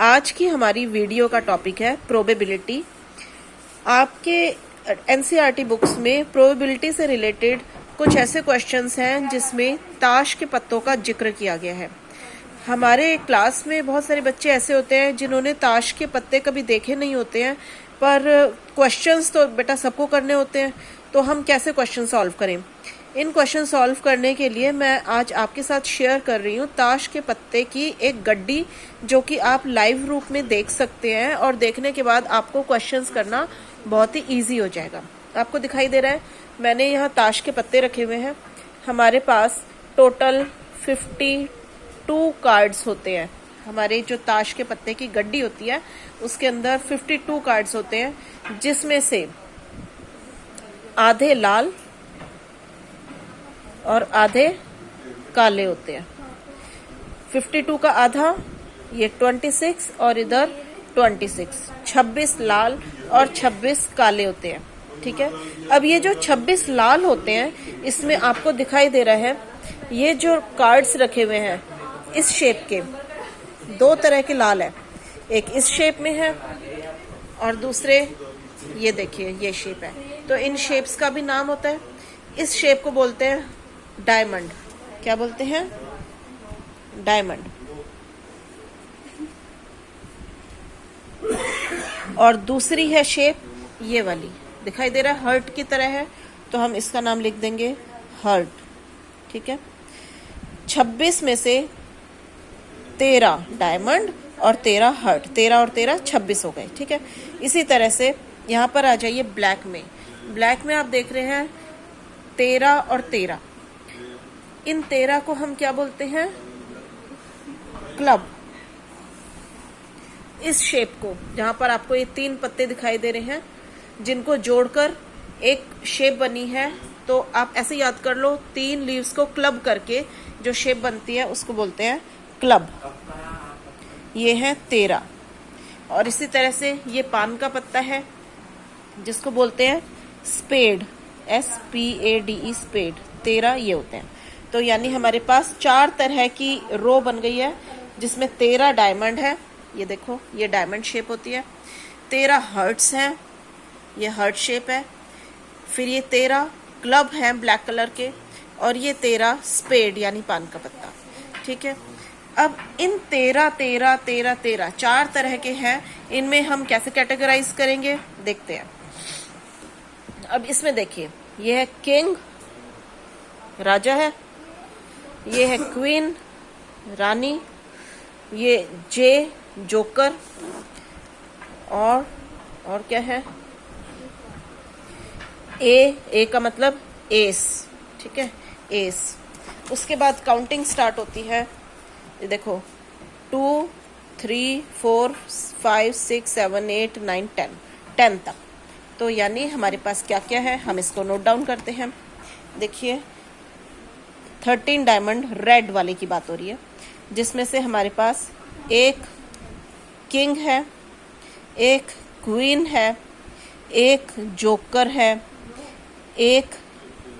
आज की हमारी वीडियो का टॉपिक है प्रोबेबिलिटी। आपके एनसीईआरटी बुक्स में प्रोबेबिलिटी से रिलेटेड कुछ ऐसे क्वेश्चंस हैं जिसमें ताश के पत्तों का जिक्र किया गया है। हमारे क्लास में बहुत सारे बच्चे ऐसे होते हैं जिन्होंने ताश के पत्ते कभी देखे नहीं होते हैं, पर क्वेश्चंस तो बेटा सबको करने होते हैं, तो हम कैसे क्वेश्चन सॉल्व करें। इन क्वेश्चन सॉल्व करने के लिए मैं आज आपके साथ शेयर कर रही हूँ ताश के पत्ते की एक गड्डी, जो कि आप लाइव रूप में देख सकते हैं और देखने के बाद आपको क्वेश्चंस करना बहुत ही इजी हो जाएगा। आपको दिखाई दे रहा है, मैंने यहाँ ताश के पत्ते रखे हुए हैं। हमारे पास टोटल 52 कार्ड्स होते हैं। हमारे जो ताश के पत्ते की गड्डी होती है उसके अंदर 52 कार्ड्स होते हैं, जिसमें से आधे लाल और आधे काले होते हैं। 52 का आधा ये 26 और इधर 26 लाल और 26 काले होते हैं। ठीक है, अब ये जो 26 लाल होते हैं इसमें आपको दिखाई दे रहा है ये जो कार्ड्स रखे हुए हैं इस शेप के, दो तरह के लाल है, एक इस शेप में है और दूसरे ये देखिए ये शेप है। तो इन शेप्स का भी नाम होता है। इस शेप को बोलते हैं डायमंड। क्या बोलते हैं? डायमंड। और दूसरी है शेप ये वाली, दिखाई दे रहा है हर्ट की तरह है, तो हम इसका नाम लिख देंगे हर्ट। ठीक है, 26 में से 13 डायमंड और 13 हर्ट, 13 और 13 26 हो गए। ठीक है, इसी तरह से यहाँ पर आ जाइए ब्लैक में। ब्लैक में आप देख रहे हैं 13 और 13, इन 13 को हम क्या बोलते हैं? क्लब। इस शेप को, जहां पर आपको ये 3 पत्ते दिखाई दे रहे हैं जिनको जोड़कर एक शेप बनी है, तो आप ऐसे याद कर लो, 3 लीव्स को क्लब करके जो शेप बनती है उसको बोलते हैं क्लब। ये है 13। और इसी तरह से ये पान का पत्ता है जिसको बोलते हैं स्पेड, SPADE, स्पेड। 13 ये होते हैं। तो यानी हमारे पास 4 तरह की रो बन गई है, जिसमें 13 डायमंड है, ये देखो ये डायमंड शेप होती है। 13 हर्ट्स हैं, ये हर्ट शेप है। फिर ये 13 क्लब हैं ब्लैक कलर के, और ये 13 स्पेड यानी पान का पत्ता। ठीक है, अब इन 13 4 तरह के हैं, इनमें हम कैसे कैटेगराइज करेंगे देखते हैं। अब इसमें देखिए, ये है किंग, राजा है, ये है क्वीन, रानी, ये जे, जोकर, और क्या है? ए का मतलब एस। ठीक है, एस। उसके बाद काउंटिंग स्टार्ट होती है। ये देखो 2 3 4 5 6 7 8 9 10 तक। तो यानी हमारे पास क्या क्या है, हम इसको नोट डाउन करते हैं। देखिए 13 डायमंड रेड वाले की बात हो रही है, जिसमें से हमारे पास एक किंग है, एक क्वीन है, एक जोकर है, एक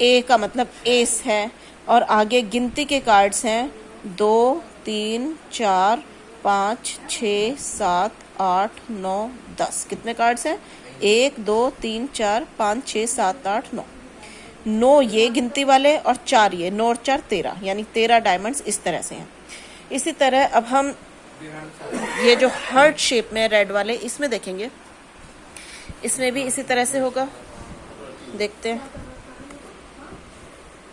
ए का मतलब एस है, और आगे गिनती के कार्ड्स हैं 2 3 4 5 6 7 8 9 10। कितने कार्ड्स हैं? 1 2 3 4 5 6 7 8 9। 9 ये गिनती वाले और 4 ये, 9 और 4 13, यानी 13 डायमंड्स इस तरह से हैं। इसी तरह अब हम ये जो हर्ट शेप में रेड वाले, इसमें देखेंगे, इसमें भी इसी तरह से होगा। देखते हैं,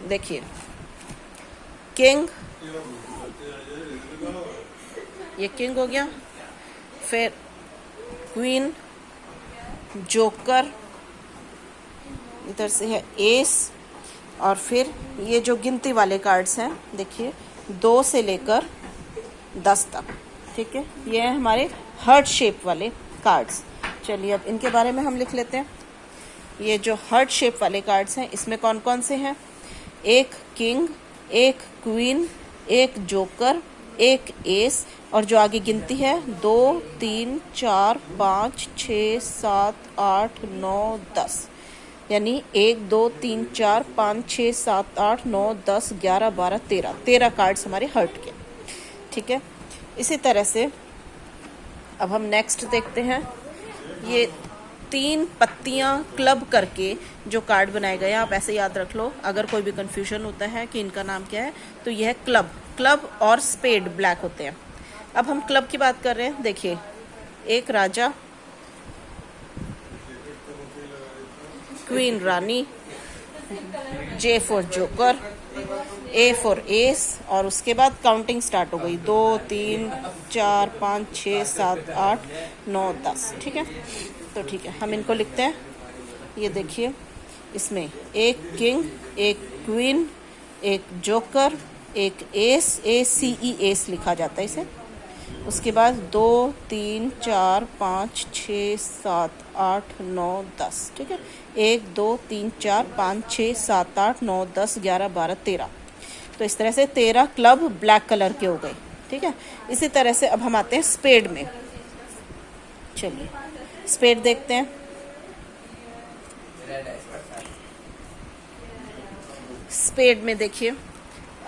देखिए किंग, ये किंग हो गया, फिर क्वीन, जोकर, इधर से है एस, और फिर ये जो गिनती वाले कार्ड्स हैं देखिए 2 से लेकर 10 तक। ठीक है, ये है हमारे हर्ट शेप वाले कार्ड्स। चलिए अब इनके बारे में हम लिख लेते हैं। ये जो हर्ट शेप वाले कार्ड्स हैं इसमें कौन कौन से हैं? एक किंग, एक क्वीन, एक जोकर, एक एस, और जो आगे गिनती है 2 3 4 5 6 7 8 9 10, यानी 1 2 3 4 5 6 7 8 9 10 11 12 13 कार्ड्स हमारे हर्ट के। ठीक है, इसी तरह से अब हम नेक्स्ट देखते हैं। ये 3 पत्तियां क्लब करके जो कार्ड बनाए गए, आप ऐसे याद रख लो। अगर कोई भी कंफ्यूजन होता है कि इनका नाम क्या है, तो यह क्लब, क्लब और स्पेड ब्लैक होते हैं। अब हम क्लब की बात कर रहे हैं। देखिए, एक राजा, क्वीन रानी, J for joker, A for ace, और उसके बाद काउंटिंग स्टार्ट हो गई। 2 3 4 5 6 7 8 9 10। ठीक है, तो ठीक है, हम इनको लिखते हैं। ये देखिए, इसमें एक किंग, एक क्वीन, एक जोकर, एक एस, एस लिखा जाता है इसे। उसके बाद 2 3 4 5 6 7 8 9 10। ठीक है, 1 2 3 4 5 6 7 8 9 10 11 12 13। तो इस तरह से 13 क्लब ब्लैक कलर के हो गए। ठीक है, इसी तरह से अब हम आते हैं स्पेड में। चलिए स्पेड देखते हैं। स्पेड में देखिए,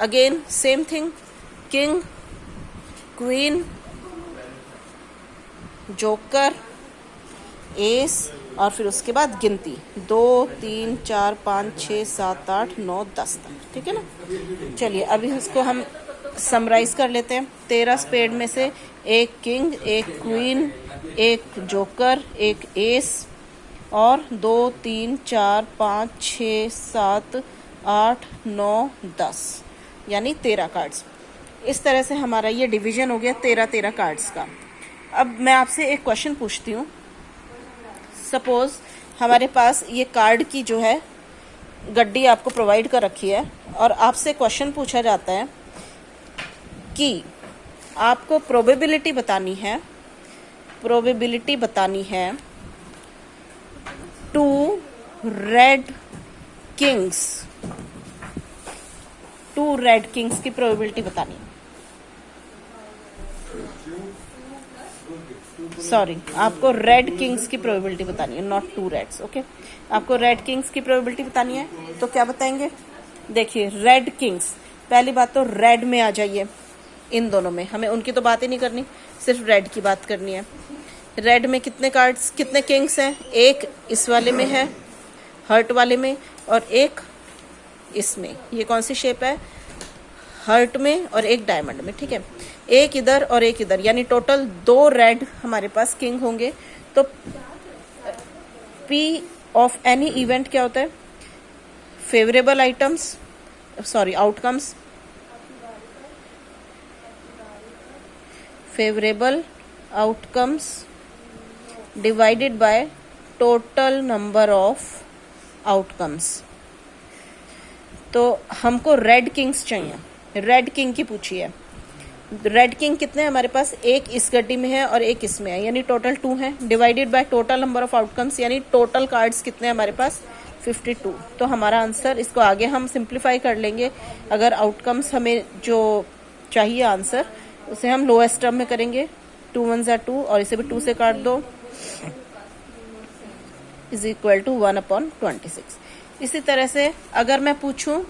again same thing, king, queen, joker, S, और फिर उसके बाद गिनती 2 3 4 5 6 7 8 9 10 तक। ठीक है ना। चलिए अभी इसको हम समराइज कर लेते हैं। 13 स्पेड में से एक किंग, एक क्वीन, एक जोकर, एक एस, और 2 3 4 5 6 7 8 9 10, यानी 13 कार्ड्स। इस तरह से हमारा ये डिवीजन हो गया 13 कार्ड्स का। अब मैं आपसे एक क्वेश्चन पूछती हूँ। सपोज हमारे पास ये कार्ड की जो है गड्डी आपको प्रोवाइड कर रखी है, और आपसे क्वेश्चन पूछा जाता है कि आपको प्रोबेबिलिटी बतानी है, प्रोबेबिलिटी बतानी है 2 रेड किंग्स, 2 रेड किंग्स की प्रोबेबिलिटी बतानी है। सॉरी, आपको रेड किंग्स की प्रोबेबिलिटी बतानी है, नॉट 2 रेड्स। ओके, आपको रेड किंग्स की प्रोबेबिलिटी बतानी है, तो क्या बताएंगे? देखिए, रेड किंग्स, पहली बात तो रेड में आ जाइए। इन दोनों में हमें उनकी तो बात ही नहीं करनी, सिर्फ रेड की बात करनी है। रेड में कितने कार्ड्स, कितने किंग्स हैं? एक इस वाले में है, हर्ट वाले में, और एक इसमें। ये कौन सी शेप है? हर्ट में, और एक डायमंड में। ठीक है, एक इधर और एक इधर, यानी टोटल 2 रेड हमारे पास किंग होंगे। तो पी ऑफ एनी इवेंट क्या होता है? Favourable items, sorry outcomes, favourable outcomes divided by total number of outcomes. तो हमको रेड किंग्स चाहिए, रेड किंग की पूछी है। रेड किंग कितने हैं हमारे पास? एक इस गड्डी में है और एक इसमें है, यानी टोटल 2 है, divided by total number of outcomes, यानी टोटल कार्ड्स कितने हैं हमारे पास? 52। तो हमारा आंसर, इसको आगे हम सिंप्लीफाई कर लेंगे। अगर आउटकम्स हमें जो चाहिए आंसर, उसे हम लोएस्ट टर्म में करेंगे। 2 1 ज़ा 2, और इसे भी 2 से काट दो, इज इक्वल टू 1/26। इसी तरह से अगर मैं पूछूं,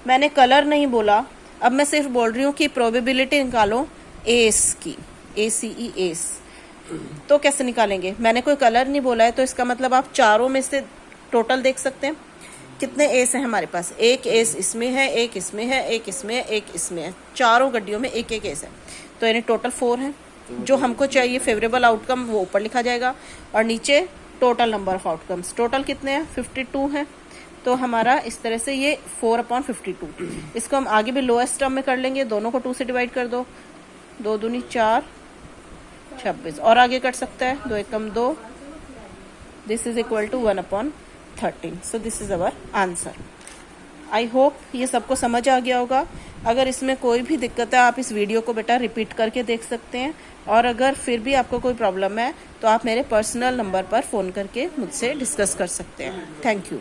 मैंने कलर नहीं बोला, अब मैं सिर्फ बोल रही हूँ कि प्रोबेबिलिटी निकालो एस की, ACE एस, तो कैसे निकालेंगे? मैंने कोई कलर नहीं बोला है, तो इसका मतलब आप चारों में से टोटल देख सकते हैं कितने एस हैं हमारे पास। एक एस इसमें है, एक इसमें है, एक इसमें है, एक इसमें है, चारों गड्डियों में एक एक एस है, तो यानी टोटल 4 है। जो हमको चाहिए फेवरेबल आउटकम, वो ऊपर लिखा जाएगा, और नीचे total number of outcomes. Total कितने हैं? 52 है। तो हमारा इस तरह से ये 4/52। इसको हम आगे भी लोएस्ट टर्म में कर लेंगे, दोनों को 2 से डिवाइड कर दो, 2 दूनी 4, 26, और आगे कट सकता है, 2 एकम 2, this is equal to 1/13। So this is our answer. I hope ये सबको समझ आ गया होगा। अगर इसमें कोई भी दिक्कत है, आप इस वीडियो को बेटा रिपीट करके देख सकते हैं, और अगर फिर भी आपको कोई प्रॉब्लम है, तो आप मेरे पर्सनल नंबर पर फ़ोन करके मुझसे डिस्कस कर सकते हैं। Thank you.